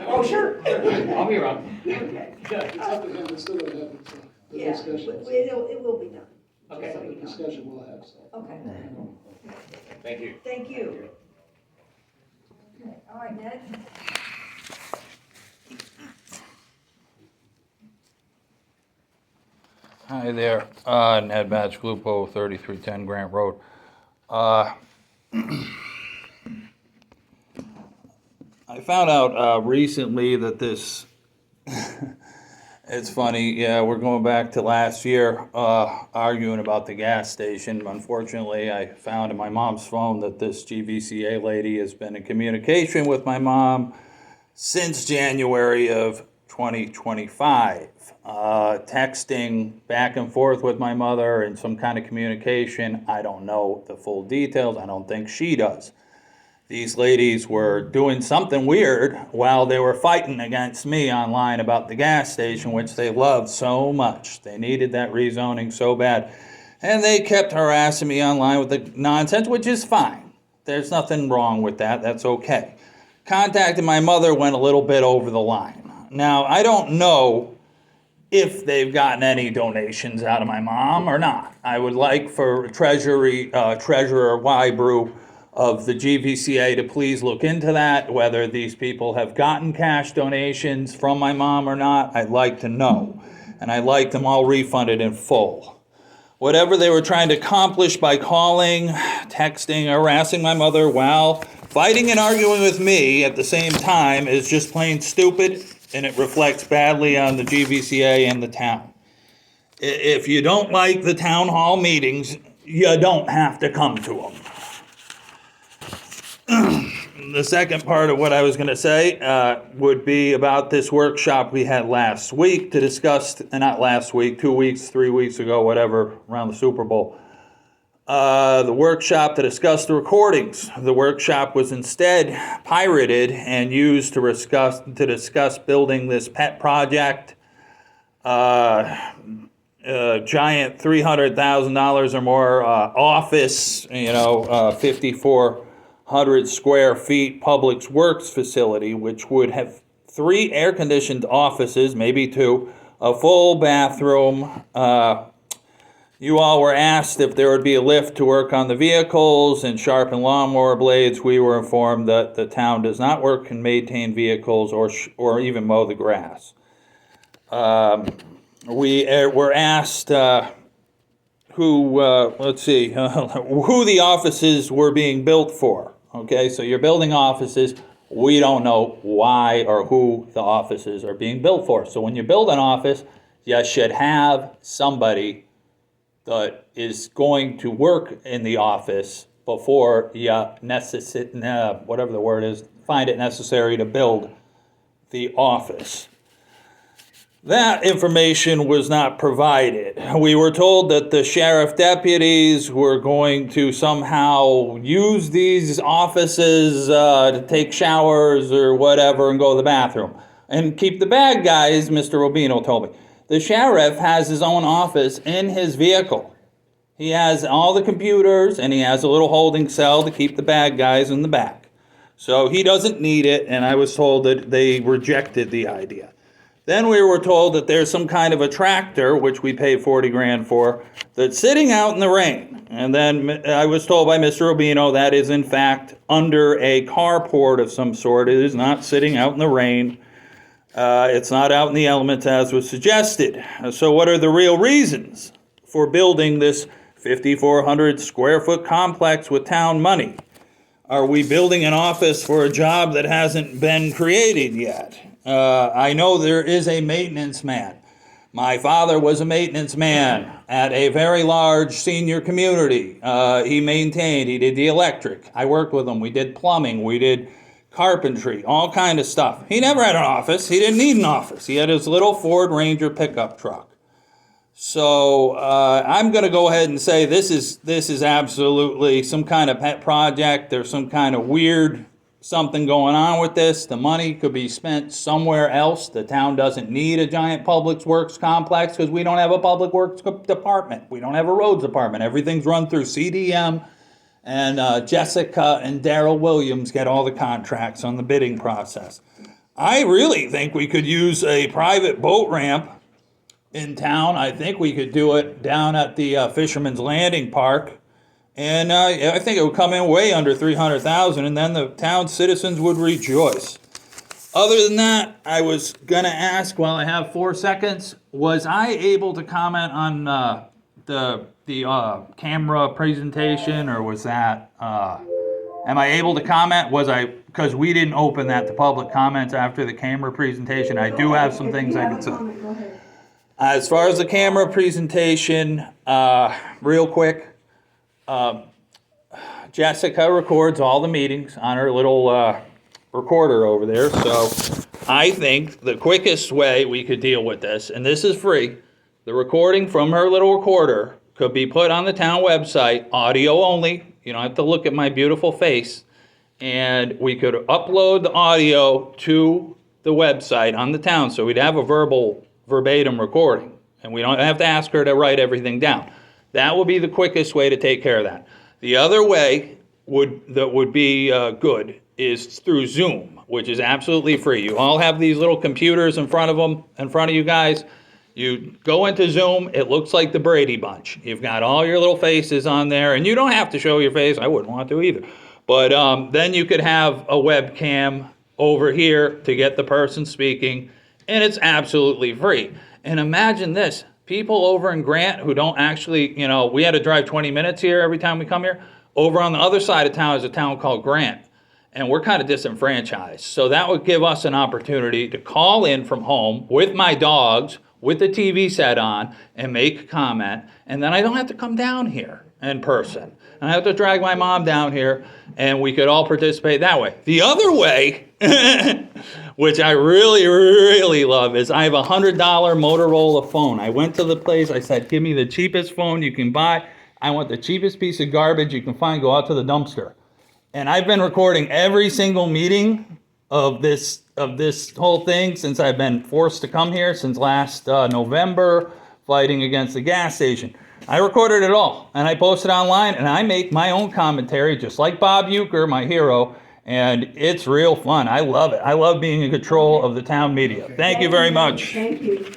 Oh, sure. I'll be around. Okay. It's up to him, it's still gonna have the Yeah, discussion. it will be done. Okay. So The you know. discussion we'll have, so. Okay, Thank you. thank you. Okay, all right, Ned? Hi there, Ned Matchlupo, 3310 Grant Road. I found out recently that this, it's funny, yeah, we're going back to last year, arguing about the gas station. Unfortunately, I found in my mom's phone that this GVCA lady has been in communication with my mom since January of 2025, texting back and forth with my mother and some kind of communication. I don't know the full details. I don't think she does. These ladies were doing something weird while they were fighting against me online about the gas station, which they loved so much. They needed that rezoning so bad. And they kept harassing me online with the nonsense, which is fine. There's nothing wrong with that. That's okay. Contacting my mother went a little bit over the line. Now, I don't know if they've gotten any donations out of my mom or not. I would like for Treasurer Wybrew of the GVCA to please look into that, whether these people have gotten cash donations from my mom or not. I'd like to know. And I'd like them all refunded in full. Whatever they were trying to accomplish by calling, texting, harassing my mother while fighting and arguing with me at the same time is just plain stupid, and it reflects badly on the GVCA and the town. If you don't like the town hall meetings, you don't have to come to them. The second part of what I was going to say would be about this workshop we had last week to discuss, not last week, 2 weeks, 3 weeks ago, whatever, around the Super Bowl. The workshop to discuss the recordings. The workshop was instead pirated and used to discuss building this pet project, giant $300,000 or more office, 5,400 square feet public works facility, which would have 3 air-conditioned offices, maybe 2, a full bathroom. You all were asked if there would be a lift to work on the vehicles and sharpen lawnmower blades. We were informed that the town does not work and maintain vehicles or even mow the grass. We were asked who the offices were being built for. Okay, so you're building offices. We don't know why or who the offices are being built for. So when you build an office, you should have somebody that is going to work in the office before you whatever the word is, find it necessary to build the office. That information was not provided. We were told that the sheriff deputies were going to somehow use these offices to take showers or whatever and go to the bathroom and keep the bad guys, Mr. Rubino told me. The sheriff has his own office in his vehicle. He has all the computers and he has a little holding cell to keep the bad guys in the back. So he doesn't need it, and I was told that they rejected the idea. Then we were told that there's some kind of a tractor, which we paid 40 grand for, that's sitting out in the rain. And then I was told by Mr. Rubino that is in fact under a carport of some sort. It is not sitting out in the rain. It's not out in the elements as was suggested. So what are the real reasons for building this 5,400 square foot complex with town money? Are we building an office for a job that hasn't been created yet? I know there is a maintenance man. My father was a maintenance man at a very large senior community. He did the electric. I worked with him. We did plumbing. We did carpentry, all kind of stuff. He never had an office. He didn't need an office. He had his little Ford Ranger pickup truck. So I'm going to go ahead and say this is absolutely some kind of pet project. There's some kind of weird something going on with this. The money could be spent somewhere else. The town doesn't need a giant public works complex because we don't have a public works department. We don't have a roads department. Everything's run through CDM. And Jessica and Daryl Williams get all the contracts on the bidding process. I really think we could use a private boat ramp in town. I think we could do it down at the Fisherman's Landing Park. And I think it would come in way under 300,000, and then the town citizens would rejoice. Other than that, I was gonna ask, while I have 4 seconds, was I able to comment on the camera presentation, or was that, am I able to comment? Because we didn't open that to public comments after the camera presentation. I do have some things I can say. Go ahead. As far as the camera presentation, real quick, Jessica records all the meetings on her little recorder over there. So I think the quickest way we could deal with this, and this is free, the recording from her little recorder could be put on the town website, audio only. You don't have to look at my beautiful face. And we could upload the audio to the website on the town, so we'd have a verbatim recording. And we don't have to ask her to write everything down. That would be the quickest way to take care of that. The other way that would be good is through Zoom, which is absolutely free. You all have these little computers in front of you guys. You go into Zoom, it looks like the Brady Bunch. You've got all your little faces on there, and you don't have to show your face. I wouldn't want to either. But then you could have a webcam over here to get the person speaking, and it's absolutely free. And imagine this, people over in Grant who don't actually, we had to drive 20 minutes here every time we come here. Over on the other side of town is a town called Grant, and we're kind of disenfranchised. So that would give us an opportunity to call in from home with my dogs, with the TV set on, and make a comment, and then I don't have to come down here in person. And I have to drag my mom down here, and we could all participate that way. The other way, which I really, really love, is I have a $100 Motorola phone. I went to the place, I said, give me the cheapest phone you can buy. I want the cheapest piece of garbage you can find, go out to the dumpster. And I've been recording every single meeting of this whole thing since I've been forced to come here, since last November, fighting against the gas station. I recorded it all, and I post it online, and I make my own commentary, just like Bob Euchre, my hero, and it's real fun. I love it. I love being in control of the town media. Thank you very much. Thank you.